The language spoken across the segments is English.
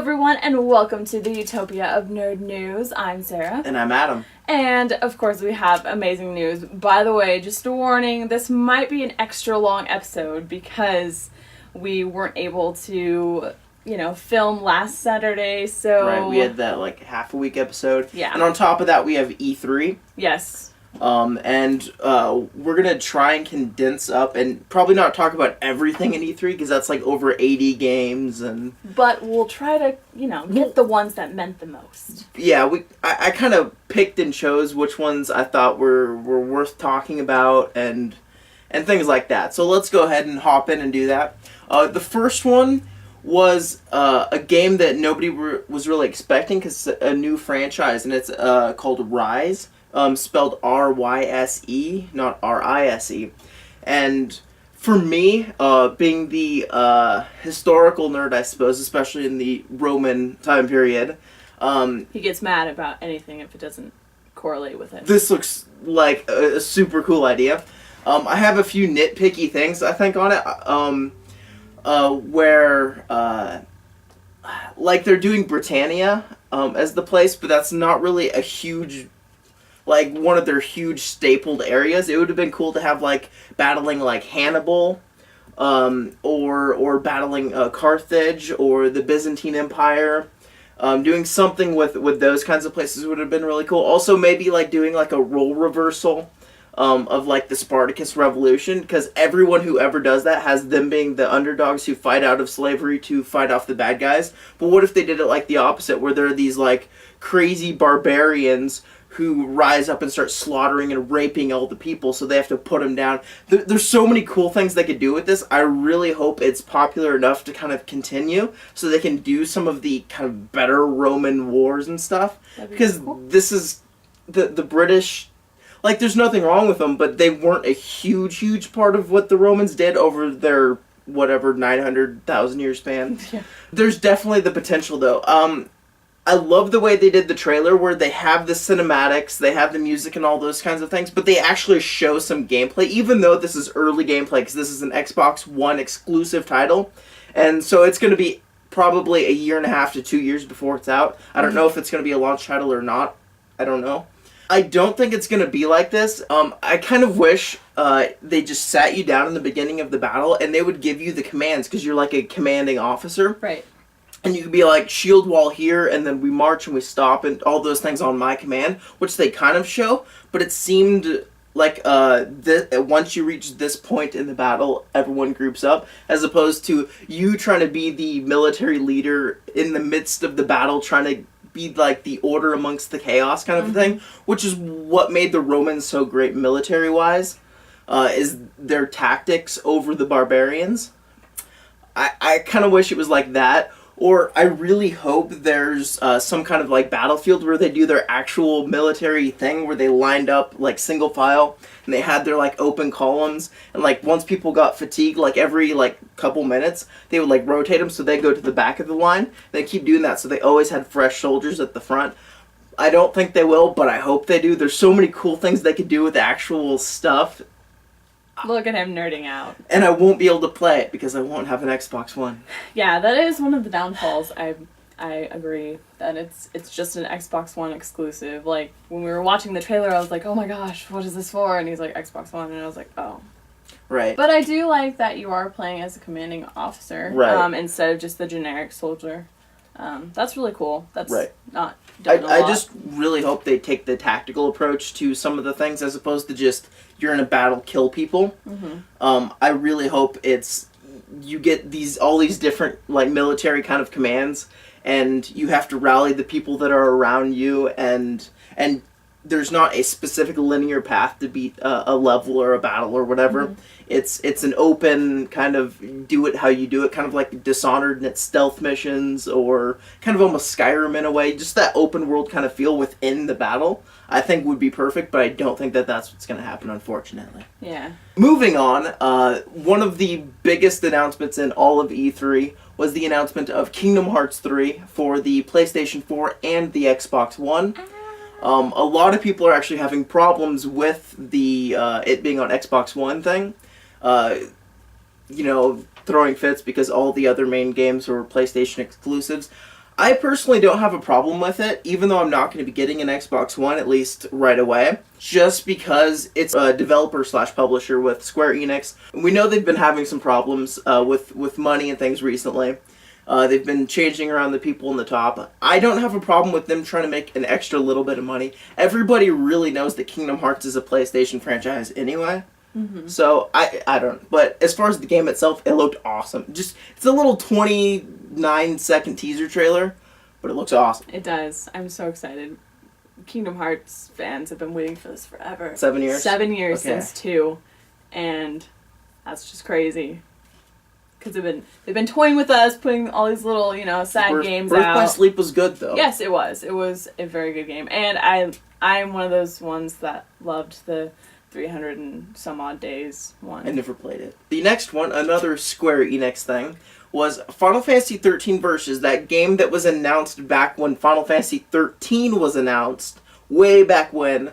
everyone, and welcome to the Utopia of Nerd News. I'm Sarah. And I'm Adam. And, of course, we have amazing news. By the way, just a warning, this might be an extra long episode because we weren't able to, film last Saturday, so... Right, we had that, half a week episode. Yeah. And on top of that, we have E3. Yes. We're gonna try and condense up and probably not talk about everything in E3 because that's over 80 games and... But we'll try to, get the ones that meant the most. Yeah, I kind of picked and chose which ones I thought were worth talking about and things like that. So let's go ahead and hop in and do that. The first one was a game that nobody was really expecting because it's a new franchise, and it's called Rise. Spelled R-Y-S-E, not R-I-S-E. And for me, being the historical nerd, I suppose, especially in the Roman time period... he gets mad about anything if it doesn't correlate with it. This looks like a super cool idea. I have a few nitpicky things, I think, on it. Where... they're doing Britannia as the place, but that's not really a huge... one of their huge stapled areas. It would have been cool to have, battling, Hannibal, or battling Carthage, or the Byzantine Empire. Doing something with those kinds of places would have been really cool. Also, maybe, doing, a role reversal of, the Spartacus Revolution, because everyone who ever does that has them being the underdogs who fight out of slavery to fight off the bad guys. But what if they did it, the opposite, where there are these, crazy barbarians who rise up and start slaughtering and raping all the people, so they have to put them down. There's so many cool things they could do with this. I really hope it's popular enough to kind of continue, so they can do some of the kind of better Roman wars and stuff. Because cool. This is the British... there's nothing wrong with them, but they weren't a huge part of what the Romans did over their, 900,000 year span. Yeah. There's definitely the potential, though. I love the way they did the trailer where they have the cinematics, they have the music and all those kinds of things, but they actually show some gameplay, even though this is early gameplay, because this is an Xbox One exclusive title. And so it's going to be probably a year and a half to 2 years before it's out. I don't know if it's going to be a launch title or not. I don't know. I don't think it's going to be like this. I kind of wish they just sat you down in the beginning of the battle and they would give you the commands, because you're a commanding officer. Right. And you could be shield wall here, and then we march and we stop, and all those things on my command, which they kind of show, but it seemed like once you reach this point in the battle, everyone groups up, as opposed to you trying to be the military leader in the midst of the battle, trying to be the order amongst the chaos kind of thing, which is what made the Romans so great military-wise, is their tactics over the barbarians. I kind of wish it was like that. Or I really hope there's some kind of battlefield where they do their actual military thing where they lined up single file and they had their open columns, and once people got fatigued every couple minutes they would rotate them so they go to the back of the line. They keep doing that so they always had fresh soldiers at the front. I don't think they will, but I hope they do. There's so many cool things they could do with actual stuff. Look at him nerding out. And I won't be able to play it because I won't have an Xbox One. Yeah, that is one of the downfalls. I agree that it's just an Xbox One exclusive. When we were watching the trailer, I was like, oh my gosh, what is this for? And he's like, Xbox One. And I was like, oh. Right. But I do like that you are playing as a commanding officer. Right. Instead of just the generic soldier. That's really cool. That's right. Not done a lot. I just really hope they take the tactical approach to some of the things as opposed to just you're in a battle, kill people. Mm-hmm. I really hope you get all these different military kind of commands, and you have to rally the people that are around you, and there's not a specific linear path to beat a level or a battle or whatever. Mm-hmm. It's an open kind of do it how you do it, kind of like Dishonored and its stealth missions, or kind of almost Skyrim in a way. Just that open world kind of feel within the battle, I think would be perfect, but I don't think that's what's going to happen, unfortunately. Yeah. Moving on, one of the biggest announcements in all of E3 was the announcement of Kingdom Hearts 3 for the PlayStation 4 and the Xbox One. A lot of people are actually having problems with the it being on Xbox One thing. Throwing fits because all the other main games were PlayStation exclusives. I personally don't have a problem with it, even though I'm not going to be getting an Xbox One, at least right away, just because it's a developer/publisher with Square Enix. We know they've been having some problems with money and things recently. They've been changing around the people in the top. I don't have a problem with them trying to make an extra little bit of money. Everybody really knows that Kingdom Hearts is a PlayStation franchise anyway. Mm-hmm. So, I don't. But as far as the game itself, it looked awesome. It's a little 29-second teaser trailer, but it looks awesome. It does. I'm so excited. Kingdom Hearts fans have been waiting for this forever. 7 years? 7 years since 2. And that's just crazy. Because they've been toying with us, putting all these little, sad games out. Birth by Sleep was good, though. Yes, it was. It was a very good game. And I'm one of those ones that loved the 300 and some odd days one. I never played it. The next one, another Square Enix thing, was Final Fantasy 13 Versus, that game that was announced back when Final Fantasy 13 was announced, way back when.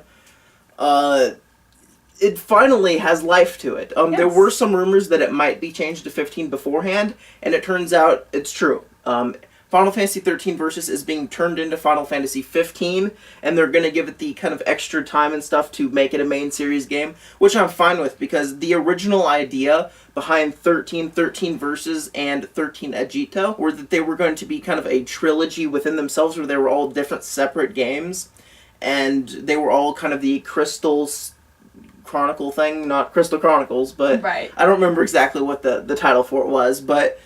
It finally has life to it. Yes. There were some rumors that it might be changed to 15 beforehand, and it turns out it's true. Final Fantasy 13 Versus is being turned into Final Fantasy 15, and they're going to give it the kind of extra time and stuff to make it a main series game, which I'm fine with, because the original idea behind 13 Versus, and 13 Agito were that they were going to be kind of a trilogy within themselves, where they were all different separate games, and they were all kind of the Crystals Chronicle thing, not Crystal Chronicles, but right. I don't remember exactly what the title for it was, but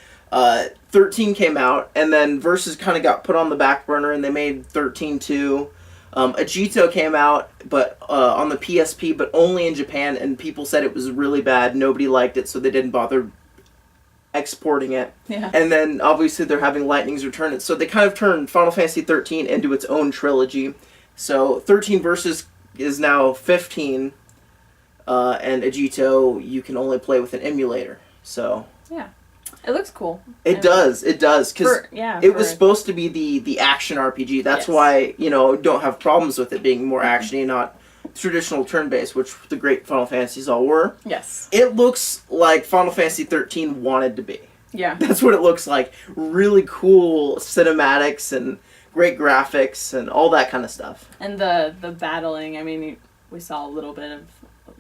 13 came out, and then Versus kind of got put on the back burner, and they made 13-2. Agito came out, but on the PSP, but only in Japan, and people said it was really bad. Nobody liked it, so they didn't bother exporting it. Yeah. And then, obviously, they're having Lightning's Return. So they kind of turned Final Fantasy 13 into its own trilogy. So 13 Versus is now 15, and Agito you can only play with an emulator. So yeah. It looks cool. It does, because it was supposed to be the action RPG. That's why, don't have problems with it being more actiony, not traditional turn-based, which the great Final Fantasies all were. Yes. It looks like Final Fantasy 13 wanted to be. Yeah. That's what it looks like. Really cool cinematics and great graphics and all that kind of stuff. And the battling, I mean, we saw a little bit of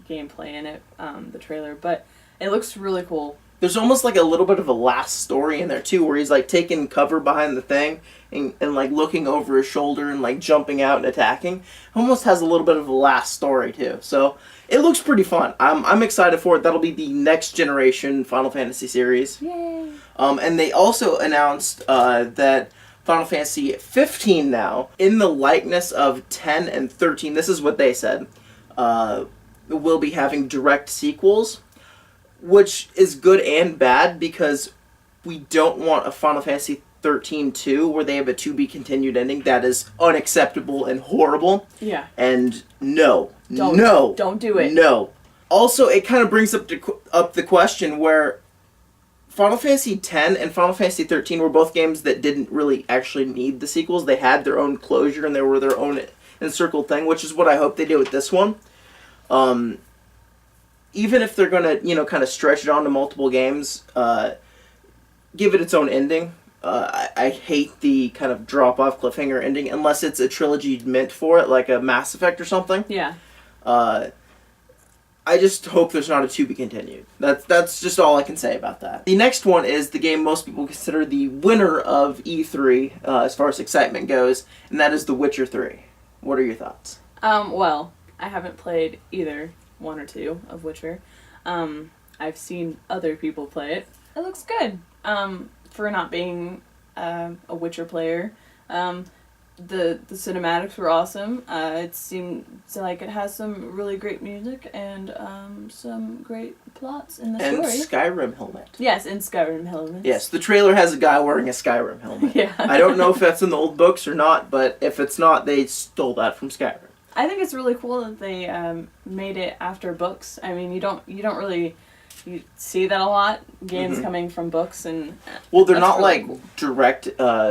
gameplay in it, the trailer, but it looks really cool. There's almost like a little bit of a last story in there too, where he's like taking cover behind the thing and like looking over his shoulder and like jumping out and attacking. Almost has a little bit of a last story too. So it looks pretty fun. I'm excited for it. That'll be the next generation Final Fantasy series. Yay! And they also announced that Final Fantasy 15 now, in the likeness of 10 and 13, this is what they said, will be having direct sequels. Which is good and bad, because we don't want a Final Fantasy 13-2 where they have a to-be-continued ending. That is unacceptable and horrible. Yeah. And no. Don't do it. No. Also, it kind of brings up the question where Final Fantasy X and Final Fantasy 13 were both games that didn't really actually need the sequels. They had their own closure, and they were their own encircled thing, which is what I hope they do with this one. Even if they're going to, kind of stretch it onto multiple games, give it its own ending. I hate the kind of drop-off cliffhanger ending, unless it's a trilogy meant for it, like a Mass Effect or something. Yeah. I just hope there's not a to be continued. That's just all I can say about that. The next one is the game most people consider the winner of E3, as far as excitement goes, and that is The Witcher 3. What are your thoughts? Well, I haven't played either 1 or 2 of Witcher. I've seen other people play it. It looks good. For not being a Witcher player. The cinematics were awesome. It seemed like it has some really great music and some great plots in the story. And Skyrim helmet. Yes, and Skyrim helmet. Yes, the trailer has a guy wearing a Skyrim helmet. Yeah. I don't know if that's in the old books or not, but if it's not, they stole that from Skyrim. I think it's really cool that they made it after books. I mean, you don't really see that a lot. Games coming from books and. Well, they're not really cool. Direct,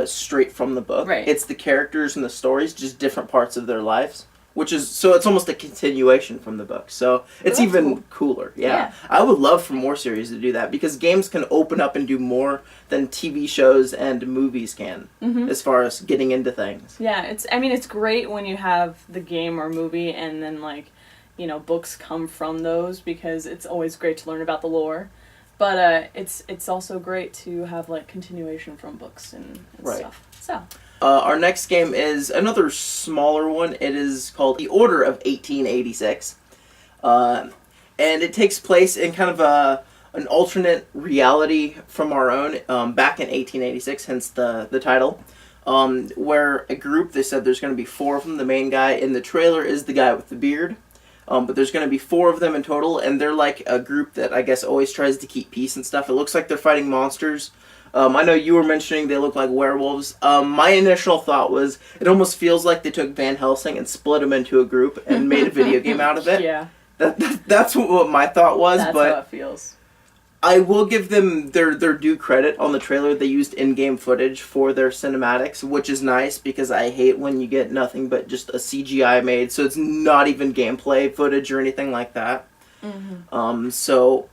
straight from the book. Right. It's the characters and the stories, just different parts of their lives, which is so it's almost a continuation from the book. So it's even cooler. Yeah. I would love for more series to do that because games can open up and do more than TV shows and movies can as far as getting into things. Yeah, it's great when you have the game or movie and then like, books come from those because it's always great to learn about the lore. But it's also great to have like continuation from books and stuff. So our next game is another smaller one. It is called The Order of 1886, and it takes place in kind of an alternate reality from our own back in 1886. Hence the title. Where a group, they said there's going to be 4 of them. The main guy in the trailer is the guy with the beard. But there's going to be 4 of them in total, and they're like a group that I guess always tries to keep peace and stuff. It looks like they're fighting monsters. I know you were mentioning they look like werewolves. My initial thought was it almost feels like they took Van Helsing and split them into a group and made a video game out of it. Yeah. That's what my thought was. That's but how it feels. I will give them their due credit on the trailer. They used in-game footage for their cinematics, which is nice because I hate when you get nothing but just a CGI made, so it's not even gameplay footage or anything like that. So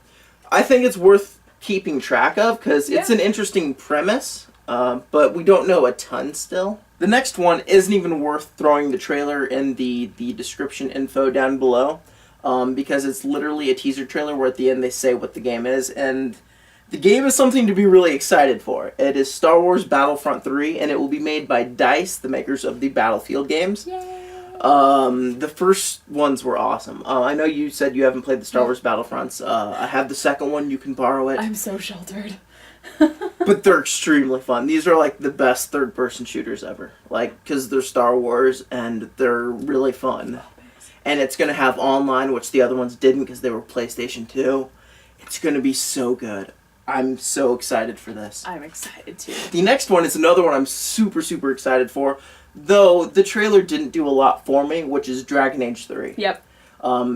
I think it's worth keeping track of because it's an interesting premise, but we don't know a ton still. The next one isn't even worth throwing the trailer in the description info down below. Because it's literally a teaser trailer where at the end they say what the game is, and the game is something to be really excited for. It is Star Wars Battlefront 3, and it will be made by DICE, the makers of the Battlefield games. Yay! The first ones were awesome. I know you said you haven't played the Star Wars Battlefronts. I have the second one, you can borrow it. I'm so sheltered. But they're extremely fun. These are like the best third-person shooters ever. Like, because they're Star Wars, and they're really fun. And it's going to have online, which the other ones didn't because they were PlayStation 2. It's going to be so good. I'm so excited for this. I'm excited too. The next one is another one I'm super, super excited for. Though the trailer didn't do a lot for me, which is Dragon Age 3. Yep.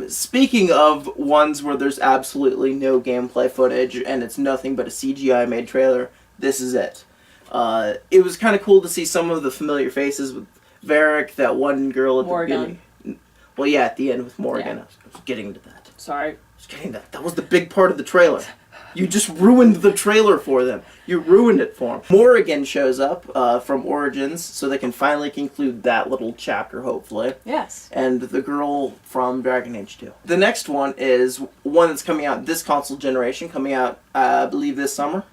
Speaking of ones where there's absolutely no gameplay footage and it's nothing but a CGI-made trailer, this is it. It was kind of cool to see some of the familiar faces with Varric, that one girl at the beginning. Well, yeah, at the end with Morgan. Yeah. I was getting to that. Sorry. I was getting that. That was the big part of the trailer. You just ruined the trailer for them. You ruined it for them. Morgan shows up from Origins, so they can finally conclude that little chapter, hopefully. Yes. And the girl from Dragon Age 2. The next one is one that's coming out this console generation, coming out, I believe, this summer.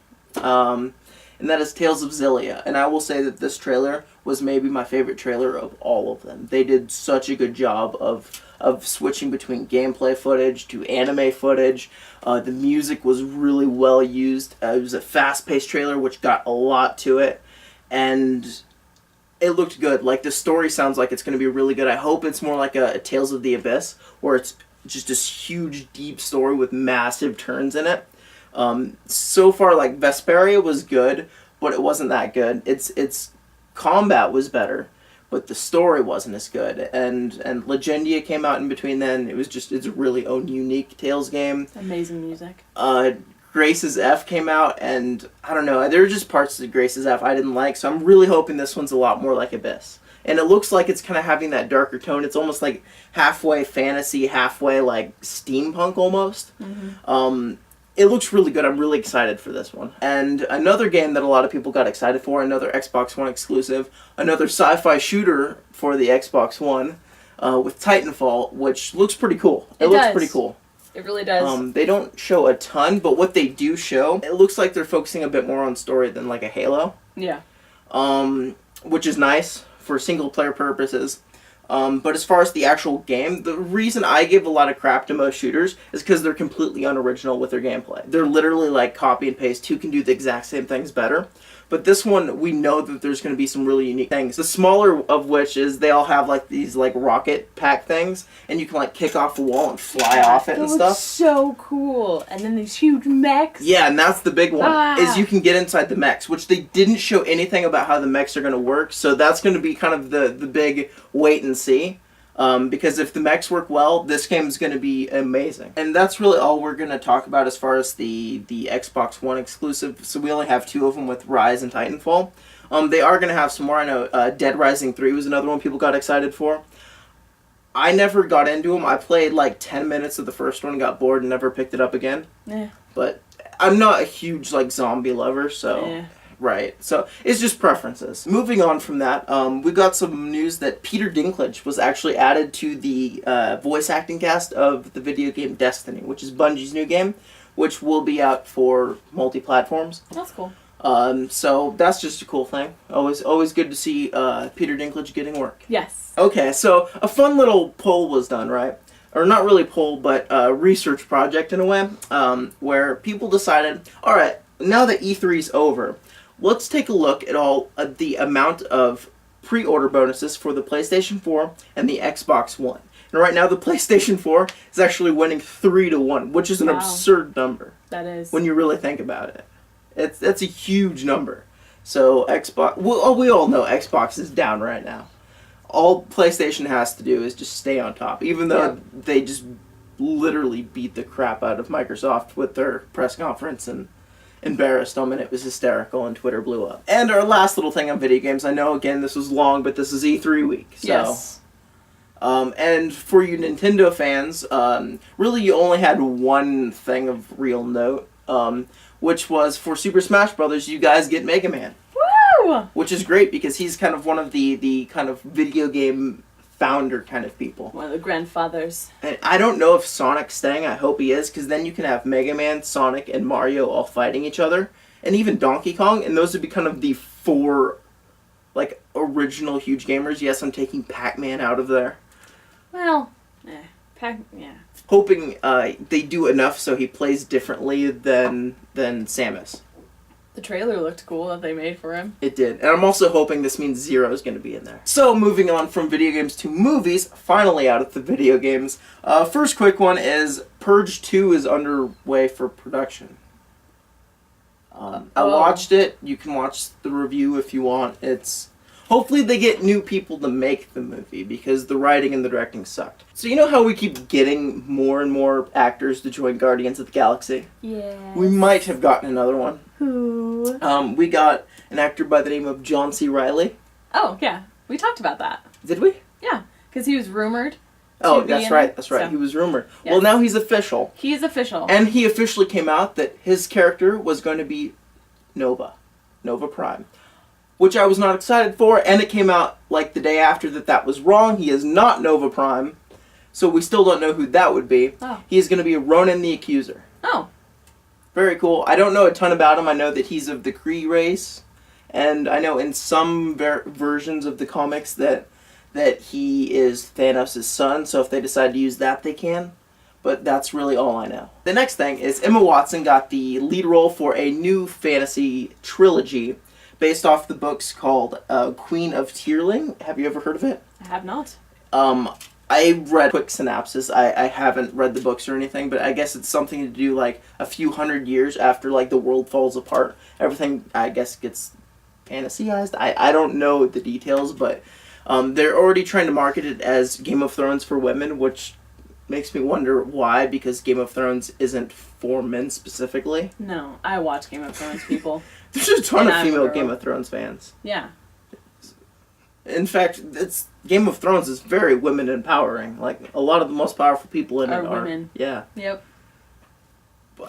And that is Tales of Xillia. And I will say that this trailer was maybe my favorite trailer of all of them. They did such a good job of switching between gameplay footage to anime footage. The music was really well used. It was a fast-paced trailer, which got a lot to it. And it looked good. Like, the story sounds like it's going to be really good. I hope it's more like a Tales of the Abyss, where it's just this huge, deep story with massive turns in it. So far, like, Vesperia was good, but it wasn't that good. Its combat was better, but the story wasn't as good. And Legendia came out in between then. It's a really own unique Tales game. Amazing music. Grace's F came out, and I don't know, there were just parts of Grace's F I didn't like, so I'm really hoping this one's a lot more like Abyss. And it looks like it's kind of having that darker tone. It's almost like halfway fantasy, halfway like steampunk almost. It looks really good. I'm really excited for this one. And another game that a lot of people got excited for, another Xbox One exclusive, another sci-fi shooter for the Xbox One with Titanfall, which looks pretty cool. It looks pretty cool. It really does. They don't show a ton, but what they do show, it looks like they're focusing a bit more on story than like a Halo. Yeah. Which is nice for single-player purposes. But as far as the actual game, the reason I give a lot of crap to most shooters is because they're completely unoriginal with their gameplay. They're literally like copy and paste. Who can do the exact same things better? But this one, we know that there's going to be some really unique things. The smaller of which is they all have like these like rocket pack things, and you can like kick off the wall and fly off it and stuff. So cool. And then these huge mechs. Yeah, and that's the big one, is you can get inside the mechs, which they didn't show anything about how the mechs are going to work. So that's going to be kind of the big wait and see. Because if the mechs work well, this game is going to be amazing. And that's really all we're going to talk about as far as the Xbox One exclusive. So we only have 2 of them with Rise and Titanfall. They are going to have some more. I know Dead Rising 3 was another one people got excited for. I never got into them. I played like 10 minutes of the first one, got bored, and never picked it up again. Yeah. But I'm not a huge like zombie lover, so... Yeah. Right, so it's just preferences. Moving on from that, we got some news that Peter Dinklage was actually added to the voice acting cast of the video game Destiny, which is Bungie's new game, which will be out for multi-platforms. That's cool. So that's just a cool thing. Always good to see Peter Dinklage getting work. Yes. Okay, so a fun little poll was done, right? Or not really poll, but a research project in a way, where people decided, all right, now that E3's over, let's take a look at all the amount of pre-order bonuses for the PlayStation 4 and the Xbox One. And right now, the PlayStation 4 is actually winning 3-1, which is an absurd number. That is. When you really think about it. That's a huge number. So Xbox, well, we all know Xbox is down right now. All PlayStation has to do is just stay on top, even though they just literally beat the crap out of Microsoft with their press conference and embarrassed them, and it was hysterical, and Twitter blew up. And our last little thing on video games, I know, again, this was long, but this is E3 week, so... Yes. And for you Nintendo fans, really you only had one thing of real note, which was for Super Smash Brothers, you guys get Mega Man. Woo! Which is great, because he's kind of one of the kind of video game founder kind of people. One of the grandfathers. And I don't know if Sonic's staying. I hope he is, because then you can have Mega Man, Sonic, and Mario all fighting each other, and even Donkey Kong, and those would be kind of the four, like, original huge gamers. Yes, I'm taking Pac-Man out of there. Well, Hoping they do enough so he plays differently than Samus. The trailer looked cool that they made for him. It did. And I'm also hoping this means Zero is going to be in there. So, moving on from video games to movies, finally out of the video games. First quick one is Purge 2 is underway for production. I watched it. You can watch the review if you want. Hopefully they get new people to make the movie, because the writing and the directing sucked. So you know how we keep getting more and more actors to join Guardians of the Galaxy? Yeah. We might have gotten another one. Who? We got an actor by the name of John C. Reilly. Oh, yeah. We talked about that. Did we? Yeah, because he was rumored. Oh, that's right. So. He was rumored. Yes. Well, now he's official. He's official. And he officially came out that his character was going to be Nova Prime. Which I was not excited for, and it came out like the day after that was wrong. He is not Nova Prime, so we still don't know who that would be. Oh. He is going to be Ronan the Accuser. Oh. Very cool. I don't know a ton about him. I know that he's of the Kree race, and I know in some versions of the comics that he is Thanos' son, so if they decide to use that, they can. But that's really all I know. The next thing is Emma Watson got the lead role for a new fantasy trilogy based off the books called Queen of Tearling. Have you ever heard of it? I have not. I read a quick synopsis. I haven't read the books or anything, but I guess it's something to do like a few hundred years after like the world falls apart. Everything, I guess, gets fantasized. I don't know the details, but they're already trying to market it as Game of Thrones for women, which makes me wonder why, because Game of Thrones isn't for men specifically. No, I watch Game of Thrones, people. There's a ton of female Game of Thrones fans. Yeah. In fact, Game of Thrones is very women empowering. Like, a lot of the most powerful people in it are women. Yeah. Yep.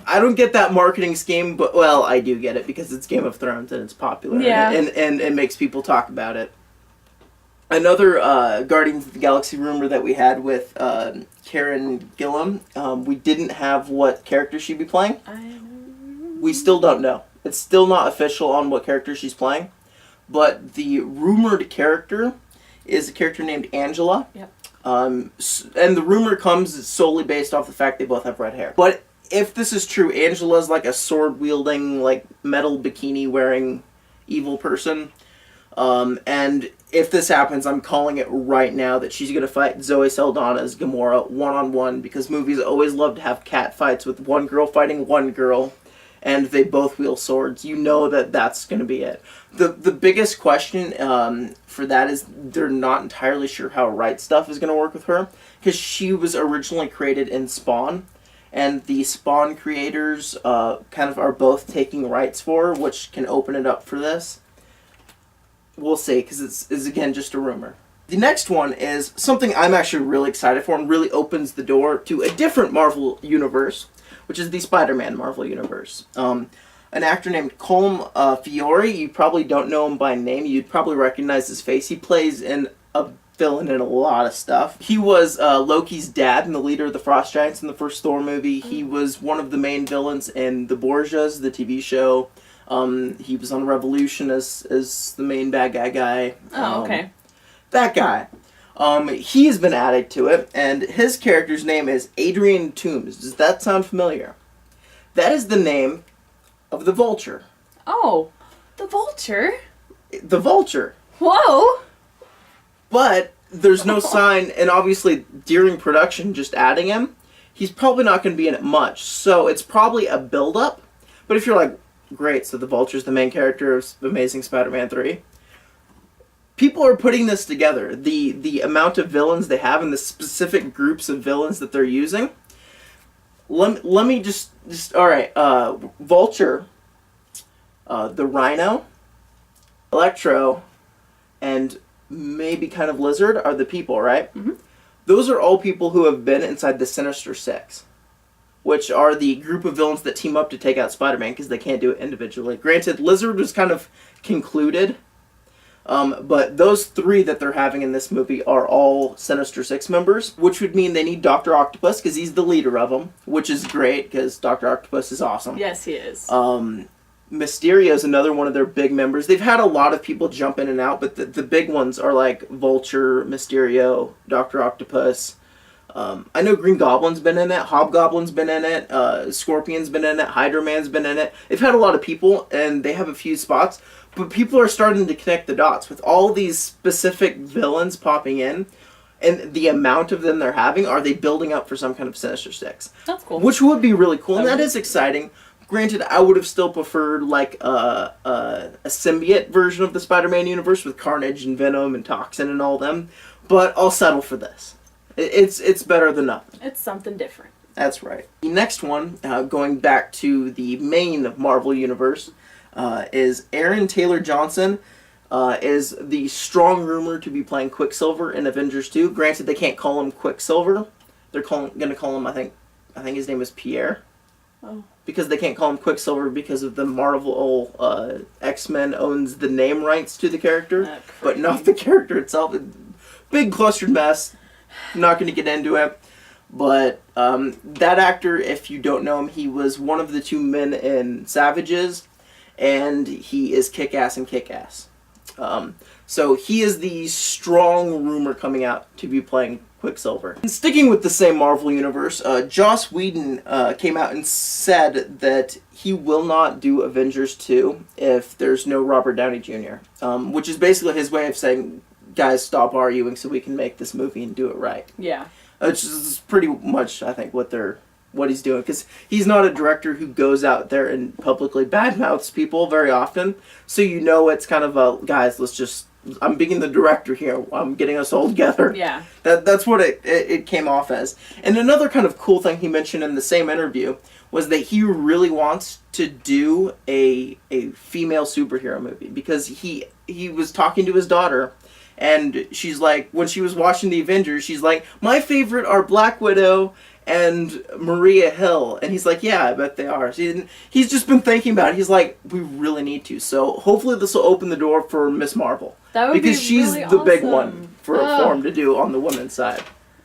I don't get that marketing scheme, but, well, I do get it because it's Game of Thrones and it's popular. Yeah. And it makes people talk about it. Another Guardians of the Galaxy rumor that we had with Karen Gillan, we didn't have what character she'd be playing. We still don't know. It's still not official on what character she's playing. But the rumored character is a character named Angela. Yep. And the rumor comes solely based off the fact they both have red hair. But if this is true, Angela's like a sword-wielding, like metal bikini-wearing evil person. And if this happens, I'm calling it right now that she's going to fight Zoe Saldana's Gamora one-on-one, because movies always love to have cat fights with one girl fighting one girl, and they both wield swords. You know that that's going to be it. The biggest question for that is they're not entirely sure how Right Stuff is going to work with her, because she was originally created in Spawn, and the Spawn creators kind of are both taking rights for her, which can open it up for this. We'll see, because it's again just a rumor. The next one is something I'm actually really excited for and really opens the door to a different Marvel universe, which is the Spider-Man Marvel universe. An actor named Colm Fiore, you probably don't know him by name, you'd probably recognize his face. He plays in a villain in a lot of stuff. He was Loki's dad and the leader of the Frost Giants in the first Thor movie. He was one of the main villains in The Borgias, the TV show. He was on Revolution as the main bad guy. Oh, okay. That guy. He has been added to it, and his character's name is Adrian Toomes. Does that sound familiar? That is the name of the Vulture. Oh, the Vulture? The Vulture. Whoa! But there's no sign, and obviously during production, just adding him, he's probably not going to be in it much. So it's probably a build-up. But if you're like, great, so the Vulture's the main character of Amazing Spider-Man 3. People are putting this together. The amount of villains they have and the specific groups of villains that they're using. Let me just all right. Vulture, the Rhino, Electro, and maybe kind of Lizard are the people, right? Mm-hmm. Those are all people who have been inside the Sinister Six, which are the group of villains that team up to take out Spider-Man because they can't do it individually. Granted, Lizard was kind of concluded. But those three that they're having in this movie are all Sinister Six members, which would mean they need Dr. Octopus because he's the leader of them, which is great because Dr. Octopus is awesome. Yes, he is. Mysterio is another one of their big members. They've had a lot of people jump in and out, but the big ones are like Vulture, Mysterio, Dr. Octopus. I know Green Goblin's been in it, Hobgoblin's been in it, Scorpion's been in it, Hydra Man's been in it. They've had a lot of people, and they have a few spots, but people are starting to connect the dots. With all these specific villains popping in, and the amount of them they're having, are they building up for some kind of Sinister Six? That's cool. Which would be really cool, and that is exciting. Granted, I would have still preferred like a symbiote version of the Spider-Man universe with Carnage and Venom and Toxin and all them, but I'll settle for this. It's better than nothing. It's something different. That's right. The next one, going back to the main Marvel universe, is Aaron Taylor Johnson. Is the strong rumor to be playing Quicksilver in Avengers 2. Granted, they can't call him Quicksilver. They're going to call him, I think his name is Pierre. Oh. Because they can't call him Quicksilver because of the Marvel X-Men owns the name rights to the character, but not the character itself. Big clustered mess. Not going to get into it. But that actor, if you don't know him, he was one of the two men in Savages, and he is Kick-Ass and Kick-Ass. So he is the strong rumor coming out to be playing Quicksilver. And sticking with the same Marvel universe, Joss Whedon came out and said that he will not do Avengers 2 if there's no Robert Downey Jr., which is basically his way of saying, guys, stop arguing so we can make this movie and do it right. Yeah. Which is pretty much, I think, what he's doing. Because he's not a director who goes out there and publicly badmouths people very often. So you know it's kind of a, guys, I'm being the director here. I'm getting us all together. Yeah. That's what it came off as. And another kind of cool thing he mentioned in the same interview was that he really wants to do a female superhero movie. Because he was talking to his daughter, and she's like, when she was watching the Avengers, she's like, my favorite are Black Widow and Maria Hill. And he's like, yeah, I bet they are. So he's just been thinking about it. He's like, we really need to. So hopefully this will open the door for Miss Marvel. That would because be she's really the big awesome. one for a form to do on the women's side.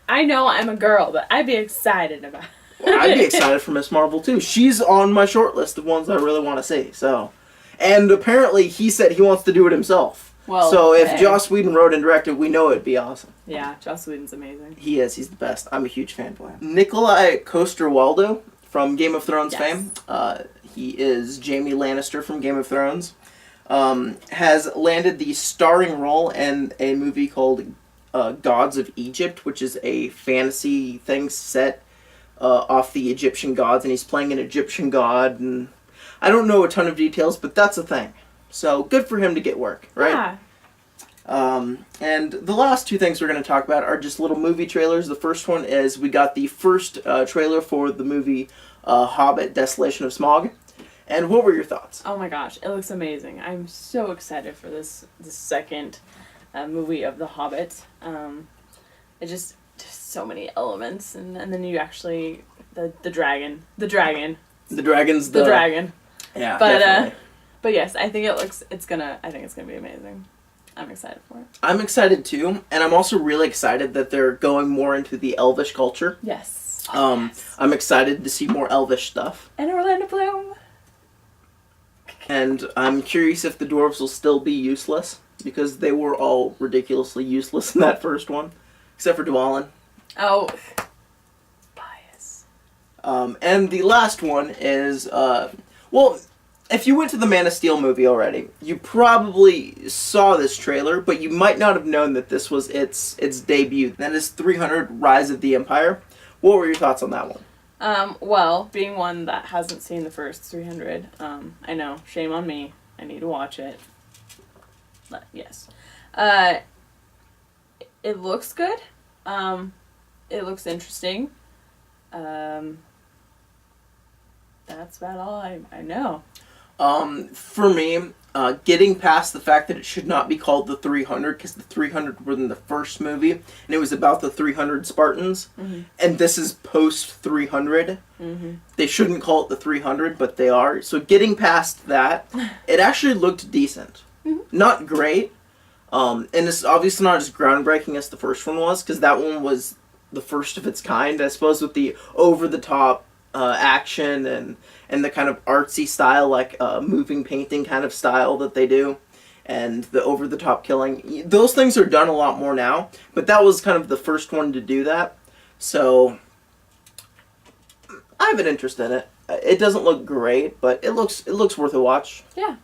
I know I'm a girl, but I'd be excited about it. Well, I'd be excited for Miss Marvel too. She's on my short list of ones I really want to see. So, and apparently he said he wants to do it himself. Well, so if Joss Whedon wrote and directed, we know it'd be awesome. Yeah, Joss Whedon's amazing. He is. He's the best. I'm a huge fanboy. Nikolai Coster-Waldau from Game of Thrones fame. He is Jaime Lannister from Game of Thrones. Has landed the starring role in a movie called Gods of Egypt, which is a fantasy thing set off the Egyptian gods, and he's playing an Egyptian god, and I don't know a ton of details, but that's a thing. So, good for him to get work, right? Yeah. And the last two things we're going to talk about are just little movie trailers. The first one is we got the first trailer for the movie Hobbit, Desolation of Smaug. And what were your thoughts? Oh my gosh, it looks amazing. I'm so excited for this second movie of The Hobbit. It just so many elements, and then you actually the dragon. The dragon's the dragon. Yeah, but definitely. But yes, I think it's gonna be amazing. I'm excited for it. I'm excited too, and I'm also really excited that they're going more into the Elvish culture. Yes. Yes. I'm excited to see more Elvish stuff. And Orlando Bloom. And I'm curious if the dwarves will still be useless, because they were all ridiculously useless in that first one, except for Dwalin. Oh, bias. And the last one is, well, if you went to the Man of Steel movie already, you probably saw this trailer, but you might not have known that this was its debut. That is 300: Rise of the Empire. What were your thoughts on that one? Well, being one that hasn't seen the first 300, I know, shame on me. I need to watch it. But yes. It looks good. It looks interesting. That's about all I know. For me, getting past the fact that it should not be called the 300, because the 300 were in the first movie, and it was about the 300 Spartans, and this is post 300. They shouldn't call it the 300, but they are. So getting past that, it actually looked decent. Not great, and it's obviously not as groundbreaking as the first one was, because that one was the first of its kind, I suppose, with the over-the-top action and the kind of artsy style, like moving painting kind of style that they do, and the over-the-top killing. Those things are done a lot more now, but that was kind of the first one to do that. So I have an interest in it. It doesn't look great, but it looks worth a watch. Yeah.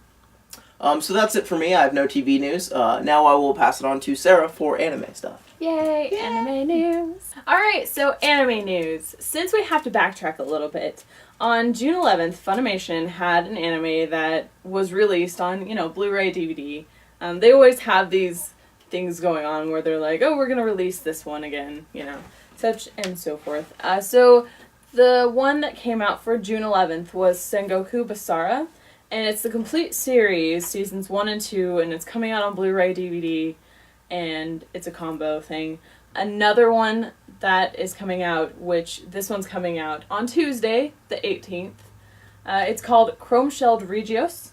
So that's it for me. I have no TV news. Now I will pass it on to Sarah for anime stuff. Yay, anime news. Alright, so anime news. Since we have to backtrack a little bit, on June 11th, Funimation had an anime that was released on, Blu-ray, DVD. They always have these things going on where they're like, oh, we're going to release this one again, such and so forth. So the one that came out for June 11th was Sengoku Basara, and it's the complete series, seasons 1 and 2, and it's coming out on Blu-ray, DVD, and it's a combo thing. Another one that is coming out, which this one's coming out on Tuesday, the 18th. It's called Chrome Shelled Regios.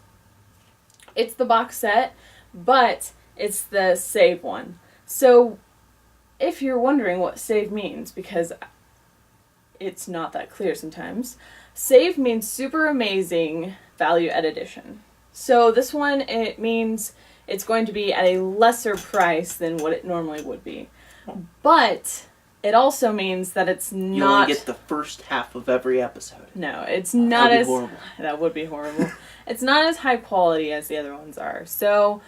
It's the box set, but it's the save one. So if you're wondering what save means, because it's not that clear sometimes, save means super amazing value edition. So this one, it means it's going to be at a lesser price than what it normally would be. But it also means that it's not... You only get the first half of every episode. No, it's not as... Horrible. That would be horrible. It's not as high quality as the other ones are. So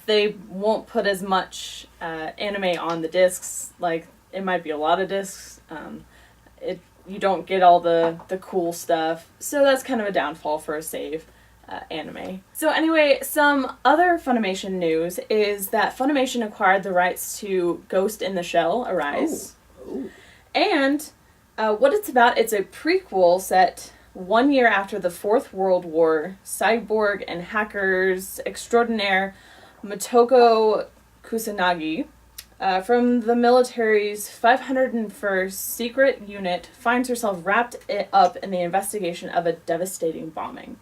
they won't put as much anime on the discs. Like, it might be a lot of discs. You don't get all the cool stuff. So that's kind of a downfall for a save. Anime. So anyway, some other Funimation news is that Funimation acquired the rights to Ghost in the Shell: Arise. Oh. And what it's about, it's a prequel set 1 year after the Fourth World War. Cyborg and hackers extraordinaire Motoko Kusanagi from the military's 501st Secret Unit finds herself wrapped up in the investigation of a devastating bombing.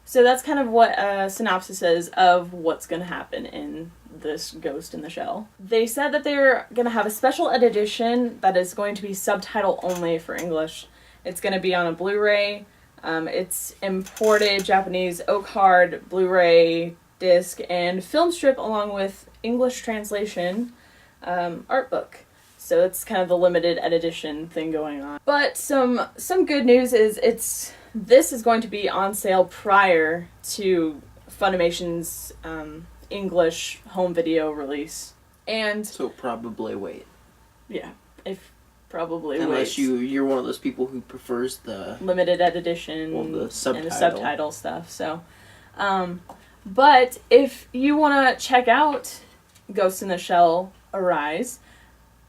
So that's kind of what a synopsis is of what's going to happen in this Ghost in the Shell. They said that they're going to have a special edition that is going to be subtitle only for English. It's going to be on a Blu-ray. It's imported Japanese oak hard, Blu-ray disc, and film strip along with English translation art book. So it's kind of the limited edition thing going on. But some good news is this is going to be on sale prior to Funimation's English home video release. And So probably wait. Yeah, probably Unless wait. you're one of those people who prefers the Limited edition the and the subtitle subtitle stuff. So, but if you want to check out Ghost in the Shell Arise,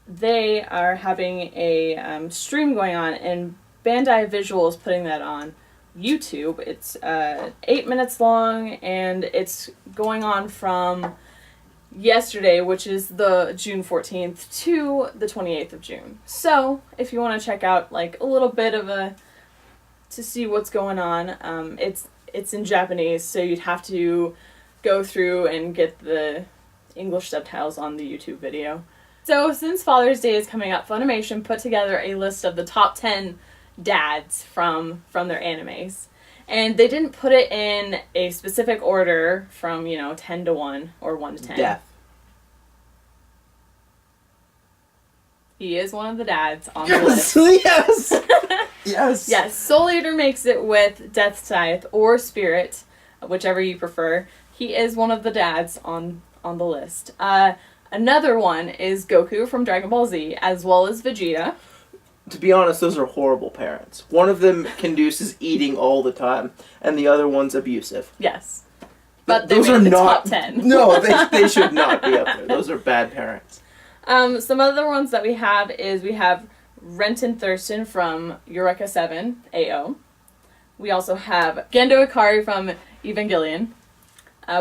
they are having a stream going on, and Bandai Visual is putting that on YouTube. It's 8 minutes long, and it's going on from yesterday, which is the June 14th to the 28th of June. So, if you want to check out like a little bit of to see what's going on, it's in Japanese, so you'd have to go through and get the English subtitles on the YouTube video. So, since Father's Day is coming up, Funimation put together a list of the top 10 dads from their animes. And they didn't put it in a specific order from, 10 to 1 or 1 to 10. Death. He is one of the dads on the list. Yes! Yes! Yes, Soul Eater makes it with Death Scythe or Spirit, whichever you prefer. He is one of the dads on the list. Another one is Goku from Dragon Ball Z, as well as Vegeta. To be honest, those are horrible parents. One of them conduces eating all the time, and the other one's abusive. Yes. But those are not top 10. No, they should not be up there. Those are bad parents. Some other ones that we have Renton Thurston from Eureka 7 AO. We also have Gendo Ikari from Evangelion.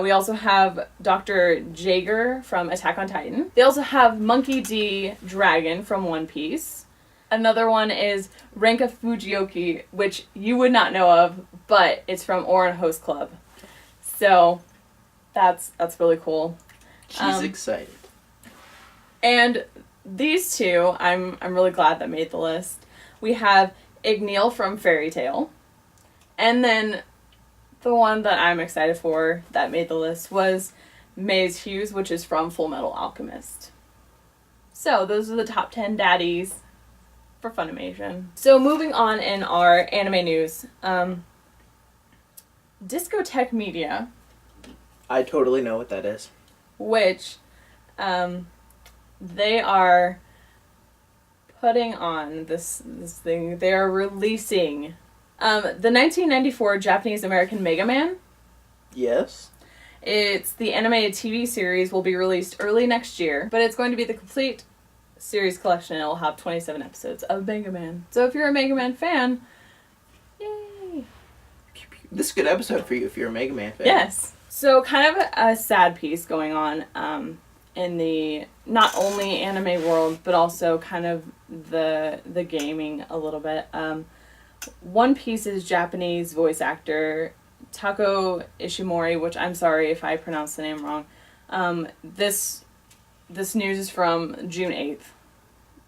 We also have Dr. Jaeger from Attack on Titan. They also have Monkey D. Dragon from One Piece. Another one is Renka Fujioki, which you would not know of, but it's from Ouran Host Club. So that's really cool. She's excited. And these two, I'm really glad that made the list. We have Igneel from Fairy Tail. And then the one that I'm excited for that made the list was Maze Hughes, which is from Full Metal Alchemist. So those are the top 10 daddies for Funimation. So moving on in our anime news, Discotheque Media. I totally know what that is. Which, they are putting on this thing. They are releasing the 1994 Japanese-American Mega Man. Yes. It's the animated TV series will be released early next year, but it's going to be the complete series collection. It will have 27 episodes of Mega Man. So if you're a Mega Man fan, yay! This is a good episode for you if you're a Mega Man fan. Yes. So kind of a sad piece going on in the not only anime world, but also kind of the gaming a little bit. One Piece's Japanese voice actor Tako Ishimori, which I'm sorry if I pronounced the name wrong. This news is from June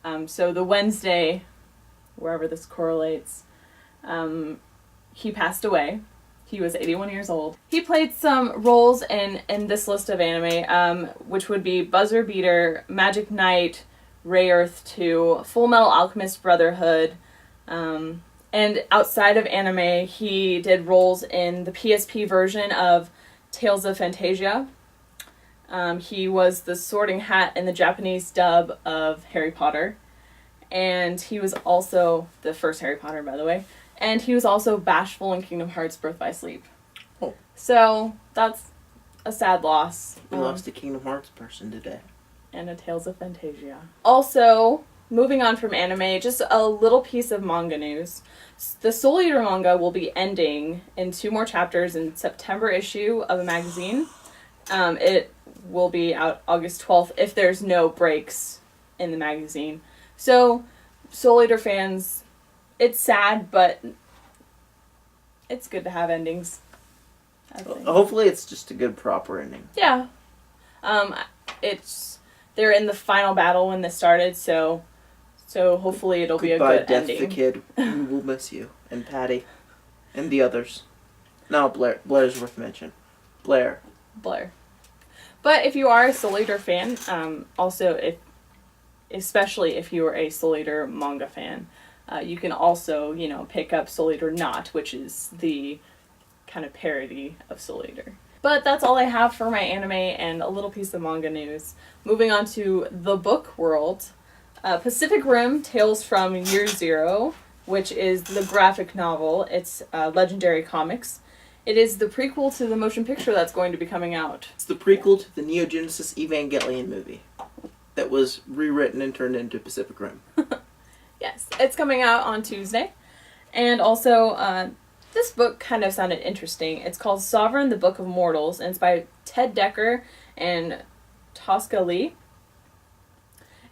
8th. So the Wednesday, wherever this correlates, he passed away. He was 81 years old. He played some roles in this list of anime, which would be Buzzer Beater, Magic Knight, Ray Earth 2, Full Metal Alchemist Brotherhood, and outside of anime, he did roles in the PSP version of Tales of Fantasia. He was the Sorting Hat in the Japanese dub of Harry Potter. And he was also the first Harry Potter, by the way. And he was also Bashful in Kingdom Hearts Birth by Sleep. Oh. So, that's a sad loss. We lost a Kingdom Hearts person today. And a Tales of Fantasia. Also, moving on from anime, just a little piece of manga news. The Soul Eater manga will be ending in 2 more chapters in September issue of a magazine. It will be out August 12th if there's no breaks in the magazine. So, Soul Eater fans, it's sad, but it's good to have endings. I think. Hopefully it's just a good proper ending. Yeah. They're in the final battle when this started, so hopefully it'll be a good Death ending. the Kid. We will miss you. And Patty. And the others. No, Blair. Blair's worth mention. Blair. But if you are a Soul Eater fan, also especially if you are a Soul Eater manga fan, you can also, pick up Soul Eater Not, which is the kind of parody of Soul Eater. But that's all I have for my anime and a little piece of manga news. Moving on to the book world. Pacific Rim Tales from Year Zero, which is the graphic novel. It's Legendary Comics. It is the prequel to the motion picture that's going to be coming out. It's the prequel to the Neo Genesis Evangelion movie that was rewritten and turned into Pacific Rim. Yes, it's coming out on Tuesday. And also, this book kind of sounded interesting. It's called Sovereign, the Book of Mortals, and it's by Ted Decker and Tosca Lee.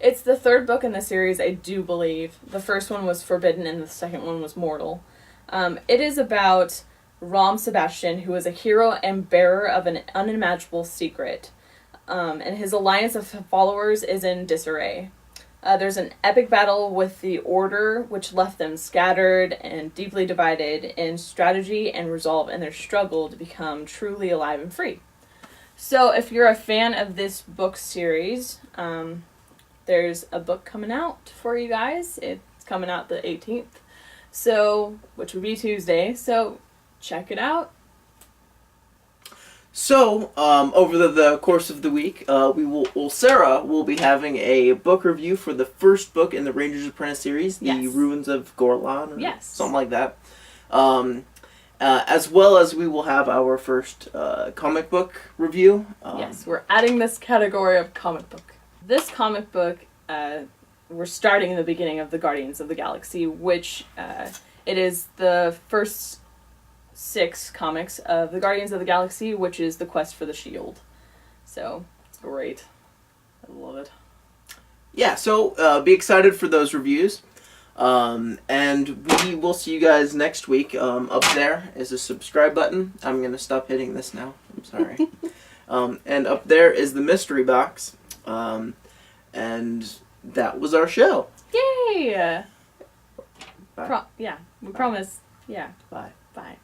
It's the third book in the series, I do believe. The first one was Forbidden and the second one was Mortal. It is about Ram Sebastian, who is a hero and bearer of an unimaginable secret. And his alliance of followers is in disarray. There's an epic battle with the Order, which left them scattered and deeply divided in strategy and resolve in their struggle to become truly alive and free. So if you're a fan of this book series, there's a book coming out for you guys. It's coming out the 18th, so which would be Tuesday. So check it out. So, over the course of the week, Sarah will be having a book review for the first book in the Ranger's Apprentice series, The Ruins of Gorlan, or something like that. As well as we will have our first comic book review. Yes, we're adding this category of comic book. This comic book, we're starting in the beginning of the Guardians of the Galaxy, which it is the first 6 comics of the Guardians of the Galaxy, which is the Quest for the Shield. So, it's great. I love it. Yeah, so be excited for those reviews. And we will see you guys next week. Up there is a subscribe button. I'm going to stop hitting this now. I'm sorry. And up there is the mystery box. And that was our show. Yay! Bye. We promise. Yeah. Bye. Bye.